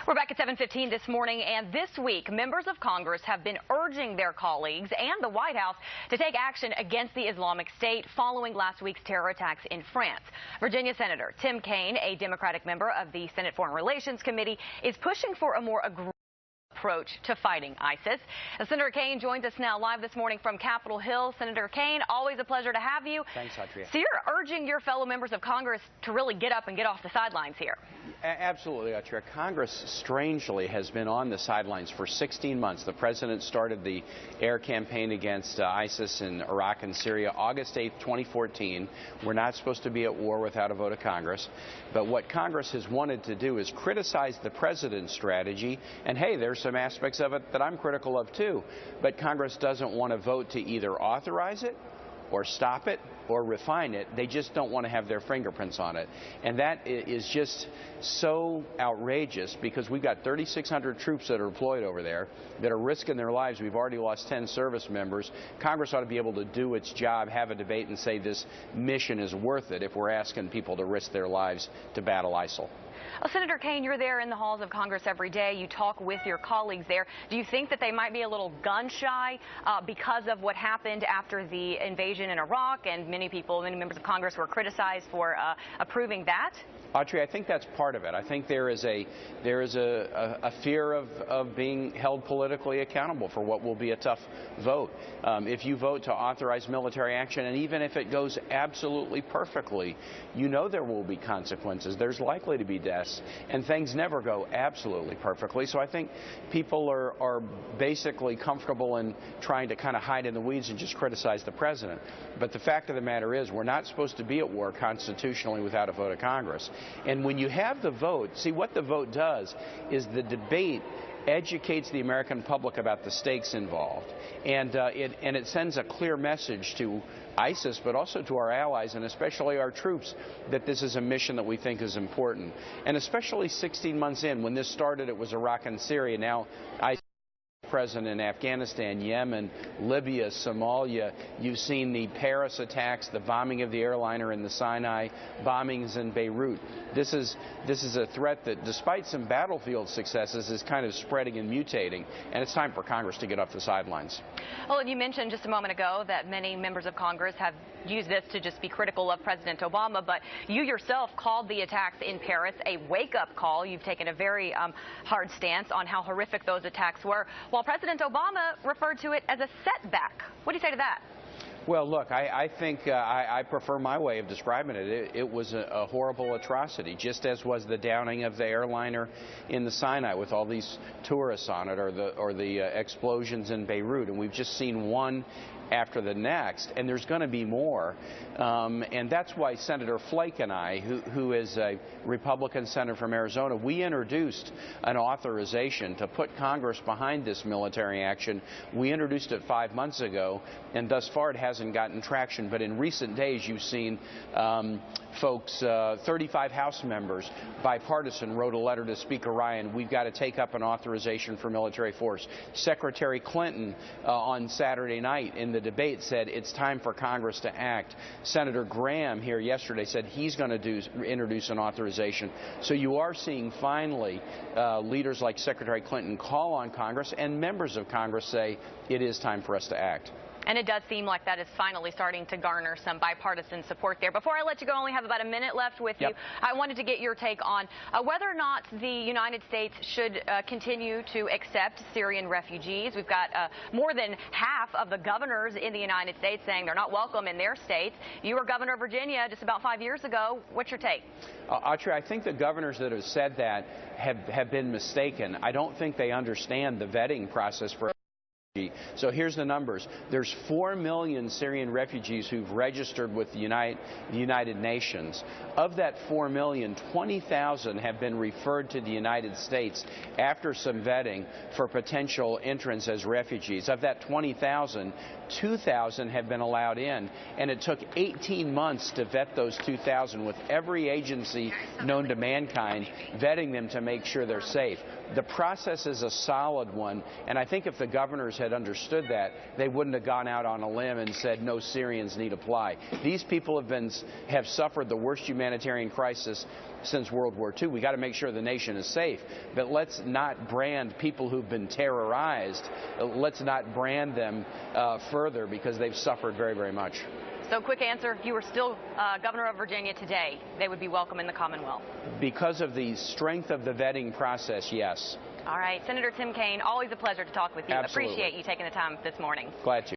We're back at 7:15 this morning, and this week, members of Congress have been urging their colleagues and the White House to take action against the Islamic State following last week's terror attacks in France. Virginia Senator Tim Kaine, a Democratic member of the Senate Foreign Relations Committee, is pushing for a more aggressive approach to fighting ISIS. Senator Kaine joins us now live this morning from Capitol Hill. Senator Kaine, always a pleasure to have you. Thanks, Autria. So you're urging your fellow members of Congress to really get up and get off the sidelines here. Absolutely, Autria. Congress, strangely, has been on the sidelines for 16 months. The president started the air campaign against ISIS in Iraq and Syria August 8, 2014. We're not supposed to be at war without a vote of Congress. But what Congress has wanted to do is criticize the president's strategy. And, hey, there's some aspects of it that I'm critical of, too. But Congress doesn't want to vote to either authorize it or stop it or refine it. They just don't want to have their fingerprints on it. And that is just so outrageous because we've got 3,600 troops that are deployed over there that are risking their lives. We've already lost 10 service members. Congress ought to be able to do its job, have a debate, and say this mission is worth it if we're asking people to risk their lives to battle ISIL. Well, Senator Kaine, you're there in the halls of Congress every day. You talk with your colleagues there. Do you think that they might be a little gun-shy because of what happened after the invasion in Iraq, and many members of Congress were criticized for approving that? Autry, I think that's part of it. I think there is a fear of being held politically accountable for what will be a tough vote. If you vote to authorize military action, and even if it goes absolutely perfectly, you know there will be consequences. There's likely to be deaths, and things never go absolutely perfectly. So I think people are basically comfortable in trying to kind of hide in the weeds and just criticize the president. But the fact of the matter is, we're not supposed to be at war constitutionally without a vote of Congress. And when you have the vote, see what the vote does is the debate educates the American public about the stakes involved. And it sends a clear message to ISIS, but also to our allies, and especially our troops, that this is a mission that we think is important. And especially 16 months in, when this started, it was Iraq and Syria. Now, ISIS present in Afghanistan, Yemen, Libya, Somalia. You've seen the Paris attacks, the bombing of the airliner in the Sinai, bombings in Beirut. This is a threat that, despite some battlefield successes, is kind of spreading and mutating, and it's time for Congress to get off the sidelines. Well, you mentioned just a moment ago that many members of Congress have used this to just be critical of President Obama, but you yourself called the attacks in Paris a wake-up call. You've taken a very hard stance on how horrific those attacks were, while President Obama referred to it as a setback. What do you say to that? Well, look, I think I prefer my way of describing it. It was a horrible atrocity, just as was the downing of the airliner in the Sinai with all these tourists on it, or the explosions in Beirut. And we've just seen one after the next, and there's going to be more. And that's why Senator Flake and I, who is a Republican senator from Arizona, we introduced an authorization to put Congress behind this military action. We introduced it 5 months ago, and thus far it hasn't gotten traction. But in recent days, you've seen folks, 35 House members, bipartisan, wrote a letter to Speaker Ryan. We've got to take up an authorization for military force. Secretary Clinton on Saturday night in the debate said it's time for Congress to act. Senator Graham here yesterday said he's going to introduce an authorization. So you are seeing finally leaders like Secretary Clinton call on Congress, and members of Congress say it is time for us to act. And it does seem like that is finally starting to garner some bipartisan support there. Before I let you go, I only have about a minute left with you. I wanted to get your take on whether or not the United States should continue to accept Syrian refugees. We've got more than half of the governors in the United States saying they're not welcome in their states. You were governor of Virginia just about 5 years ago. What's your take? Autry, I think the governors that have said that have been mistaken. I don't think they understand the vetting process for. So here's the numbers. There's 4 million Syrian refugees who've registered with the United Nations. Of that 4 million, 20,000 have been referred to the United States after some vetting for potential entrance as refugees. Of that 20,000, 2,000 have been allowed in, and it took 18 months to vet those 2,000 with every agency known to mankind vetting them to make sure they're safe. The process is a solid one, and I think if the governors had had understood that, they wouldn't have gone out on a limb and said no Syrians need apply. These people have suffered the worst humanitarian crisis since World War II. We got to make sure the nation is safe. But let's not brand people who've been terrorized. Let's not brand them further because they've suffered very, very much. So quick answer, if you were still governor of Virginia today, they would be welcome in the Commonwealth. Because of the strength of the vetting process, yes. All right. Senator Tim Kaine, always a pleasure to talk with you. Absolutely. Appreciate you taking the time this morning. Glad to.